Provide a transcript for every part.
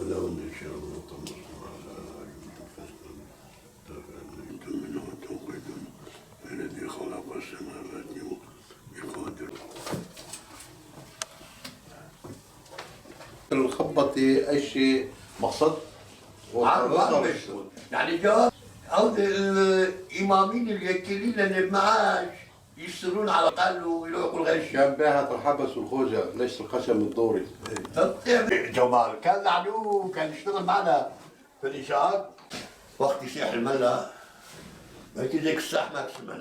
ولو نشاء طمسنا على أعينهم فاستمتعوا منه توقدون الذي خلق السماوات بقادر. الخبطة أي شيء مقصد؟ عارف يعني جاء هود الإمامين اليكيلين المعاش يشترون على الأقل ويروحوا الغش. كان باهت الحبس والخوجة، ليش الخشم الدوري؟ جمال كان لعنوه كان يشتغل معنا في الإشارات وقت يسيح الملا belki de kısa maksimum.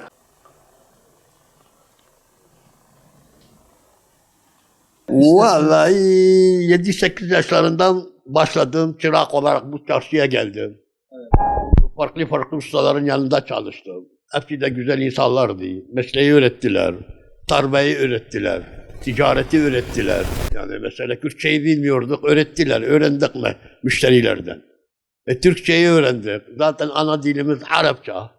Vallahi 7-8 yaşlarından başladım. Çırak olarak bu çarşıya geldim. Evet. Farklı ustaların yanında çalıştım. Hepsi de güzel insanlardı. Mesleği öğrettiler. Tarbeyi öğrettiler. Ticareti öğrettiler. Yani mesela Kürtçeyi bilmiyorduk. Öğrettiler. Öğrendik müşterilerden. Türkçeyi öğrendik. Zaten ana dilimiz Arapça.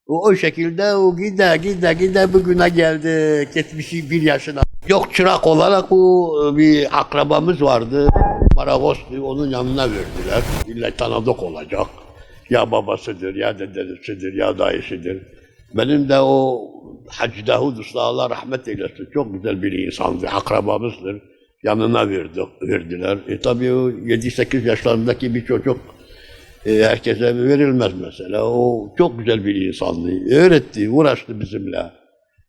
O şekilde o gide bugüne geldik. 71 yaşına. Yok çırak olarak bir akrabamız vardı. Maragos'tu, onun yanına verdiler. İlla tanıdık olacak. Ya babasıdır, ya dedesidir, ya dayısıdır. Benim de o Hacı Davud Usta Allah rahmet eylesin. Çok güzel bir insandı, akrabamızdır. Yanına verdiler. Tabii o 7-8 yaşlarındaki bir çocuk herkese verilmez mesela. O çok güzel bir insandı. Öğretti, uğraştı bizimle.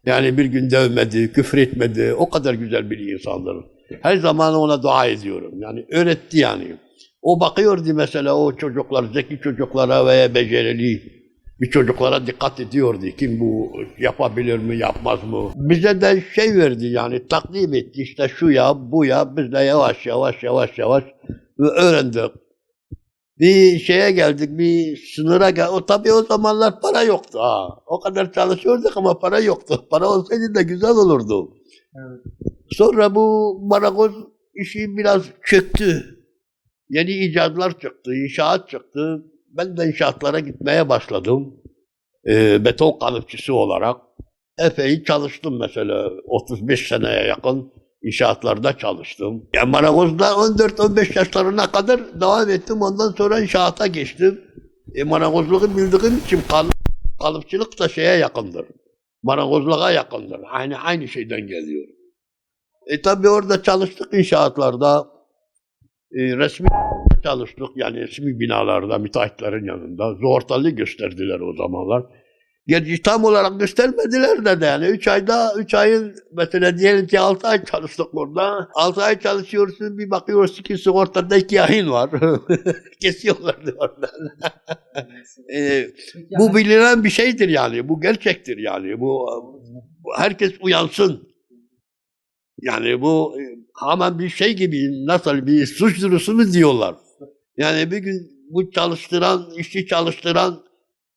Yani bir gün dövmedi, küfür etmedi. O kadar güzel bir insandır. Her zaman ona dua ediyorum. Yani öğretti yani. O bakıyordu mesela o çocuklar, zeki çocuklara veya becerili bir çocuklara dikkat ediyordu. Kim bu yapabilir mi, yapmaz mı? Bize de şey verdi yani takdim etti. İşte şu ya, bu ya. Biz de yavaş yavaş öğrendik. Bir şeye geldik, bir sınıra geldik. Tabii o zamanlar para yoktu ha. O kadar çalışıyorduk ama para yoktu. Para olsaydı da güzel olurdu. Evet. Sonra bu marangoz işi biraz çöktü. Yeni icatlar çıktı, inşaat çıktı. Ben de inşaatlara gitmeye başladım. Beton kalıpçısı olarak. Epey çalıştım mesela. 35 seneye yakın inşaatlarda çalıştım. Yani marangozda 14-15 yaşlarına kadar devam ettim. Ondan sonra inşaata geçtim. Marangozluğu bildiğim için kalıpçılık da şeye yakındır. Marangozluğa yakındır. Aynı şeyden geliyor. Tabii orada çalıştık inşaatlarda. Resmi çalıştık yani resmi binalarda, müteahhitlerin yanında. Zortalı gösterdiler o zamanlar. Gerçi tam olarak göstermediler de yani 3 ayın mesela diyelim ki 6 ay çalıştık orada. 6 ay çalışıyorsun bir bakıyorsun ki sigortada 2 ayın var. Kesiyorlardı oradan. Bu bilinen bir şeydir yani. Bu gerçektir yani. Bu herkes uyansın. Yani bu hemen bir şey gibi nasıl bir suç duyurusu mu diyorlar. Yani bir gün bu işçi çalıştıran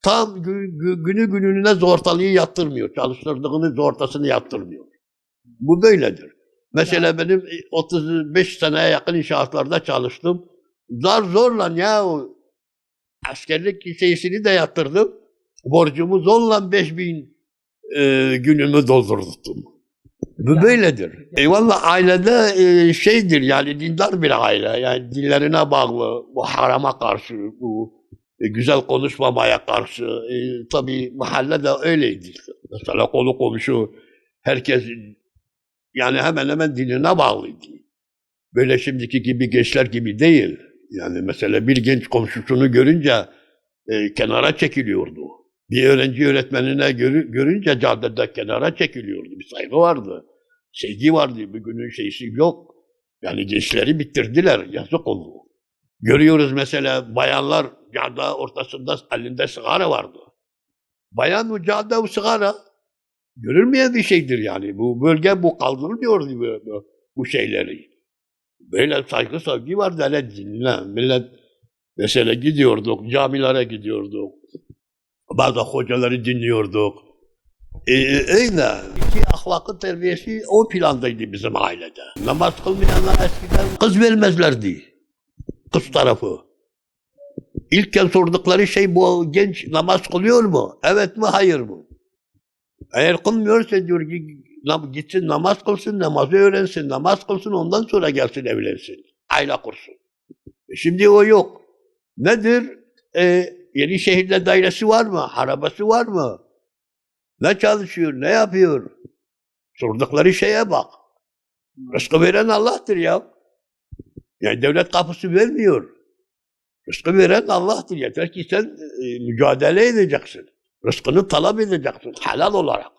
tam günü gününe zortalığı yattırmıyor. Çalıştırdığını zortasını yattırmıyor. Bu böyledir. Mesela benim 35 seneye yakın inşaatlarda çalıştım. Zorla ya askerlik şeysini de yattırdım. Borcumu zorla 5000 günümü doldurdum. Bu böyledir. Eyvallah ailede şeydir yani dindar bir aile. Yani dinlerine bağlı, bu harama karşı, bu güzel konuşmamaya karşı. Tabii mahallede öyleydi. Mesela konu komşu herkes yani hemen hemen dinine bağlıydı. Böyle şimdiki gibi gençler gibi değil. Yani mesela bir genç komşusunu görünce kenara çekiliyordu. Bir öğrenci öğretmenine görünce caddede kenara çekiliyordu. Bir saygı vardı. Sevgi vardı. Bugünün şeysi yok. Yani gençleri bitirdiler. Yazık oldu. Görüyoruz mesela bayanlar cadde ortasında elinde sigara vardı. Bayan o cadde o sigara görülmeyen bir şeydir yani. Bu bölge bu kaldırılmıyor bu şeyleri. Böyle saygı sevgi var da millet mesela gidiyorduk, camilere gidiyorduk. Bazı hocaları dinliyorduk. Öyle. İki ahlakı terbiyesi o plandaydı bizim ailede. Namaz kılmayanlar eskiden kız vermezlerdi. Kız tarafı. İlkken sordukları şey bu genç namaz kılıyor mu? Evet mi hayır mı? Eğer kılmıyorsa diyor ki gitsin namaz kılsın, namazı öğrensin, namaz kılsın ondan sonra gelsin evlensin. Aile kursun. Şimdi o yok. Nedir? Yenişehir'de dairesi var mı? Arabası var mı? Ne çalışıyor? Ne yapıyor? Sordukları şeye bak. Rızkı veren Allah'tır ya. Yani devlet kapısı vermiyor. Rızkı veren Allah'tır. Yeter ki sen mücadele edeceksin. Rızkını talep edeceksin helal olarak.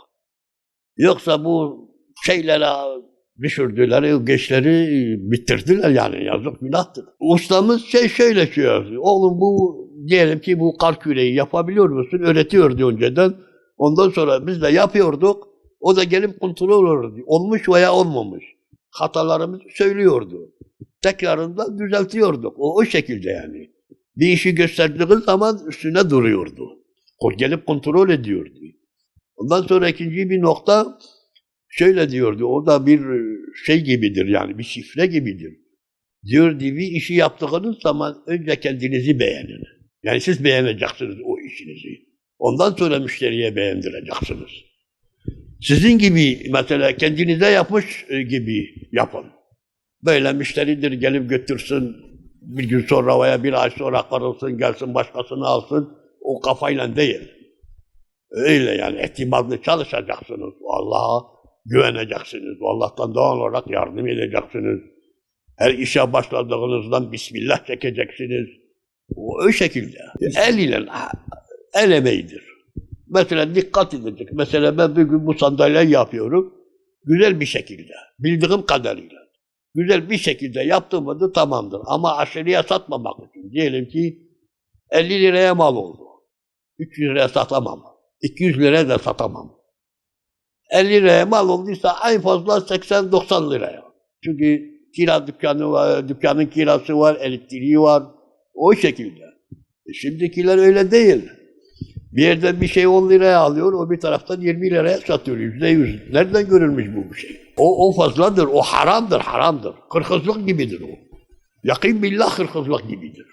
Yoksa bu şeylere düşürdüler, o gençleri bitirdiler yani yazık günahtır. Ustamız şöyle yapıyor. Oğlum bu diyelim ki bu kar küreği yapabiliyor musun? Öğretiyordu önceden. Ondan sonra biz de yapıyorduk. O da gelip kontrol olurdu. Olmuş veya olmamış. Hatalarımızı söylüyordu. Tekrarında düzeltiyorduk. O şekilde yani. Bir işi gösterdiği zaman üstüne duruyordu. O gelip kontrol ediyordu. Ondan sonra ikinci bir nokta şöyle diyordu. O da bir şey gibidir yani bir şifre gibidir. Diyordu bir işi yaptığınız zaman önce kendinizi beğenin. Yani siz beğeneceksiniz o işinizi. Ondan sonra müşteriye beğendireceksiniz. Sizin gibi mesela kendinize yapmış gibi yapın. Böyle müşteridir gelip götürsün, bir gün sonra veya bir ay sonra karılsın, gelsin başkasını alsın, o kafayla değil. Öyle yani etibarlı çalışacaksınız, Allah'a güveneceksiniz, Allah'tan doğal olarak yardım edeceksiniz. Her işe başladığınızdan Bismillah çekeceksiniz. O şekilde. El ile, el emeğidir. Mesela dikkat edecek. Mesela ben bugün bu sandalyeyi yapıyorum. Güzel bir şekilde, bildiğim kadarıyla. Güzel bir şekilde yaptığımda tamamdır. Ama aşırıya satmamak için. Diyelim ki 50 liraya mal oldu. 300 liraya satamam. 200 liraya da satamam. 50 liraya mal olduysa en fazla 80-90 liraya. Çünkü kira dükkanı var, dükkanın kirası var, elektriği var. O şekilde. Şimdikiler öyle değil. Bir yerde bir şey 10 liraya alıyor, o bir taraftan 20 liraya satıyor, %100. Nereden görülmüş bu şey? O fazladır, o haramdır, haramdır. Hırsızlık gibidir o. Yakin billah hırsızlık gibidir.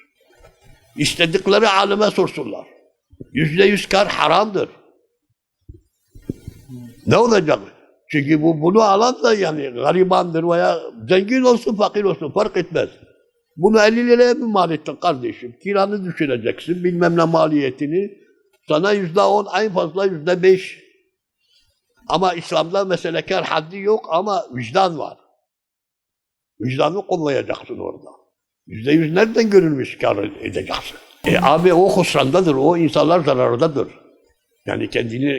İstedikleri alime sorsunlar. %100 kar haramdır. Ne olacak? Çünkü bunu alan da yani garibandır veya zengin olsun, fakir olsun fark etmez. Bunu 50 liraya mı mal ettin kardeşim? Kiranı düşüreceksin, bilmem ne maliyetini. Sana %10, en fazla %5. Ama İslam'da mesela kar haddi yok ama vicdan var. Vicdanı kollayacaksın orada. %100 nereden görülmüş kar edeceksin? Abi o husrandadır, o insanlar zarardadır. Yani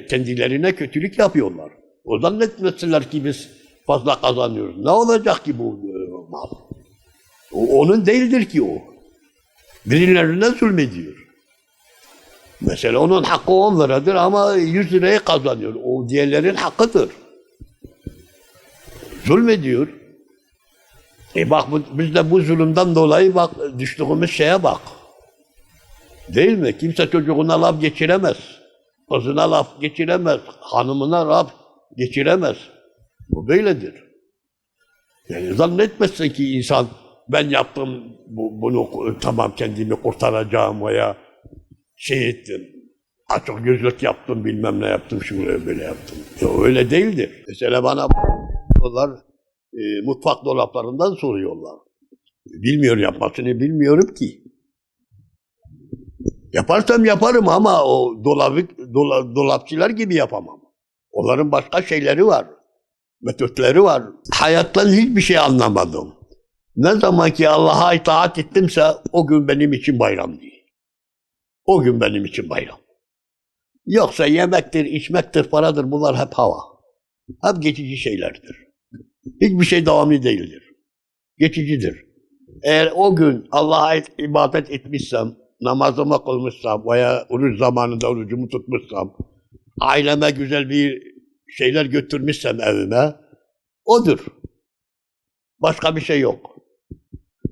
kendilerine kötülük yapıyorlar. O zannetmesinler ki biz fazla kazanıyoruz. Ne olacak ki bu mal? Onun değildir ki o. Birilerine zulmediyor. Mesela onun hakkı 10 liradır ama 100 liraya kazanıyor. O diğerlerin hakkıdır. Zulmediyor. Bak biz de bu zulümden dolayı bak düştüğümüz şeye bak. Değil mi? Kimse çocuğuna laf geçiremez. Kızına laf geçiremez. Hanımına laf geçiremez. Bu böyledir. Yani zannetmezsin ki insan ben yaptım bunu tamam kendimi kurtaracağım veya şey ettim. Açık gözlük yaptım bilmem ne yaptım şunu böyle yaptım. Ya öyle değildir. Mesela bana mutfak dolaplarından soruyorlar. Bilmiyor yapmasını bilmiyorum ki. Yaparsam yaparım ama o dolapçılar gibi yapamam. Onların başka şeyleri var. Metotları var. Hayattan hiçbir şey anlamadım. Ne zaman ki Allah'a itaat ettimse o gün benim için bayram değil. O gün benim için bayram. Yoksa yemektir, içmektir, paradır bunlar hep hava. Hep geçici şeylerdir. Hiçbir şey devamlı değildir. Geçicidir. Eğer o gün Allah'a ibadet etmişsem, namazımı kılmışsam veya oruç zamanında orucumu tutmuşsam, aileme güzel bir şeyler götürmüşsem evime, odur. Başka bir şey yok.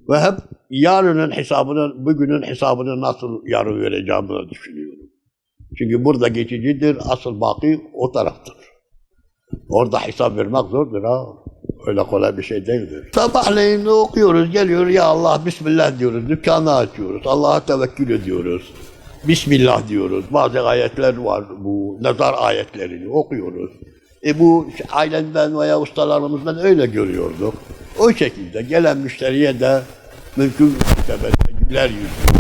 Ve hep yarının hesabını, bugünün hesabını nasıl yarın vereceğimi düşünüyorum. Çünkü burada geçicidir, asıl baki o taraftır. Orada hesap vermek zordur ha. Öyle kolay bir şey değildir. Sabahleyin okuyoruz, geliyor ya Allah Bismillah diyoruz, dükkanı açıyoruz, Allah'a tevekkül ediyoruz. Bismillah diyoruz. Bazı ayetler var, bu nazar ayetlerini okuyoruz. Bu ailenden veya ustalarımızdan öyle görüyorduk. O şekilde gelen müşteriye de Mümkün müstebette güler yüzlü.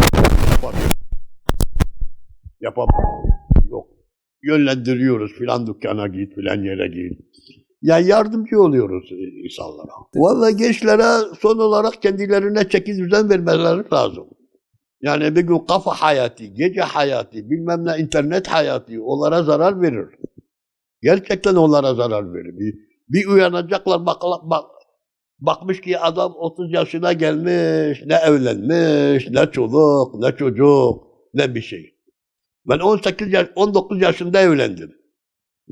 Yapamıyoruz. Yok. Yönlendiriyoruz filan dükkana git, filan yere git. Yani yardımcı oluyoruz insanlara. Vallahi gençlere son olarak kendilerine çeki düzen vermeleri lazım. Yani bir gün kafa hayatı, gece hayatı, bilmem ne internet hayatı onlara zarar verir. Gerçekten onlara zarar verir. Bir uyanacaklar bakmış ki adam 30 yaşına gelmiş, ne evlenmiş, ne çoluk, ne çocuk, ne bir şey. Ben 19 yaşında evlendim.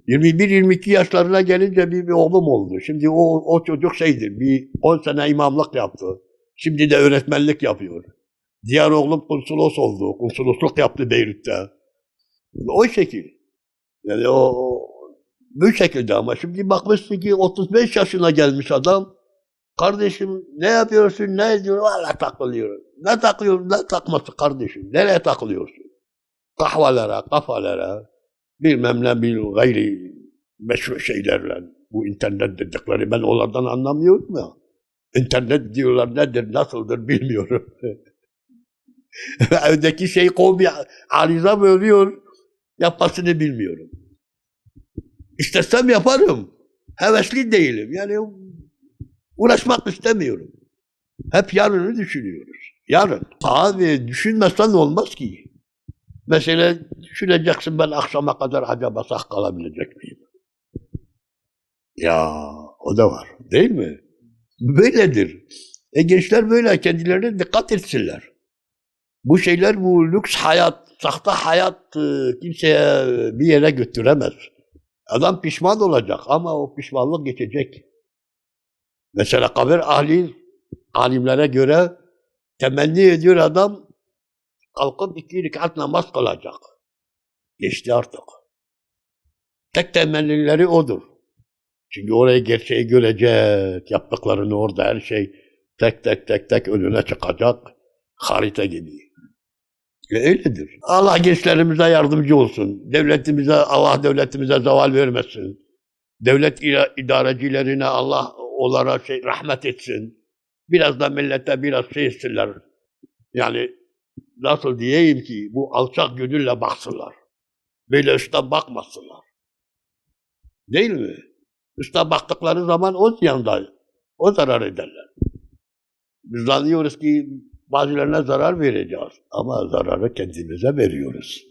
21-22 yaşlarına gelince bir oğlum oldu. Şimdi o çocuk şeydir, bir 10 sene imamlık yaptı. Şimdi de öğretmenlik yapıyor. Diğer oğlum konsolos oldu, konsolosluk yaptı Beyrut'ta. O şekil. Yani bu şekilde ama şimdi bakmışsın ki 35 yaşına gelmiş adam. Kardeşim ne yapıyorsun, ne ediyorsun? Valla takılıyorum. Ne takıyorsun, ne takması kardeşim? Nereye takılıyorsun? Kahvelere, kafalara, bilmem ne bil gayri meşru şeylerle. Bu internet dedikleri ben onlardan anlamıyorum ya. İnternet diyorlar nedir, nasıldır bilmiyorum. Evdeki şey kombi arıza mı ölüyor, yapmasını bilmiyorum. İstesem yaparım. Hevesli değilim. Yani uğraşmak istemiyorum. Hep yarını düşünüyoruz. Yarın. Abi düşünmezsen olmaz ki. Mesela düşüneceksin ben akşama kadar acaba sağ kalabilecek miyim? Ya o da var. Değil mi? Böyledir. Gençler böyle kendilerine dikkat etsinler. Bu şeyler bu lüks hayat, sahte hayat kimseye bir yere götüremez. Adam pişman olacak ama o pişmanlık geçecek. Mesela kabir ahli alimlere göre temenni ediyor adam kalkıp 2 rekat namaz kılacak. Geçti artık. Tek temennileri odur. Çünkü orayı gerçeği görecek, yaptıklarını orada her şey tek önüne çıkacak harita gibi. Öyledir. Allah gençlerimize yardımcı olsun. Devletimize, Allah devletimize zeval vermesin. Devlet idarecilerine Allah onlara rahmet etsin. Biraz da millete biraz etsinler. Yani nasıl diyeyim ki bu alçak gönülle baksınlar. Böyle üstten bakmasınlar. Değil mi? Üstten baktıkları zaman o ziyanda, o zarar ederler. Biz zannediyoruz ki bazılarına zarar vereceğiz. Ama zararı kendimize veriyoruz.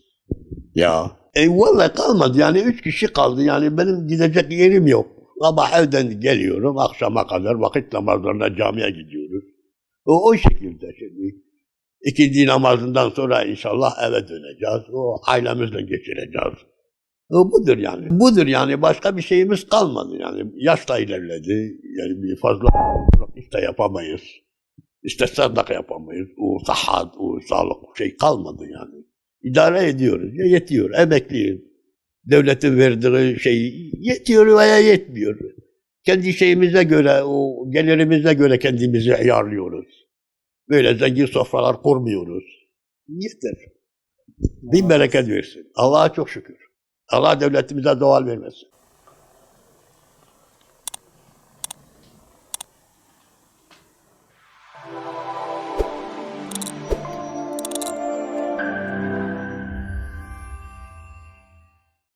Ya. Vallahi kalmadı. Yani 3 kişi kaldı. Yani benim gidecek yerim yok. Ama evden geliyorum. Akşama kadar vakit namazlarına camiye gidiyoruz. O şekilde şimdi. İkindi namazından sonra inşallah eve döneceğiz. O ailemizle geçireceğiz. Budur yani. Budur yani. Başka bir şeyimiz kalmadı yani. Yaş da ilerledi. Yani bir fazla işte yapamayız. İstesek de yapamayız. O sıhhat, o sağlık şey kalmadı yani. İdare ediyoruz. Ya yetiyor. Emekliyiz. Devletin verdiği şey yetiyor veya yetmiyor. Kendi şeyimize göre, o gelirimize göre kendimizi ayarlıyoruz. Böyle zengin sofralar kurmuyoruz. Yeter. Bin bereket versin. Allah'a çok şükür. Allah devletimize zeval vermesin.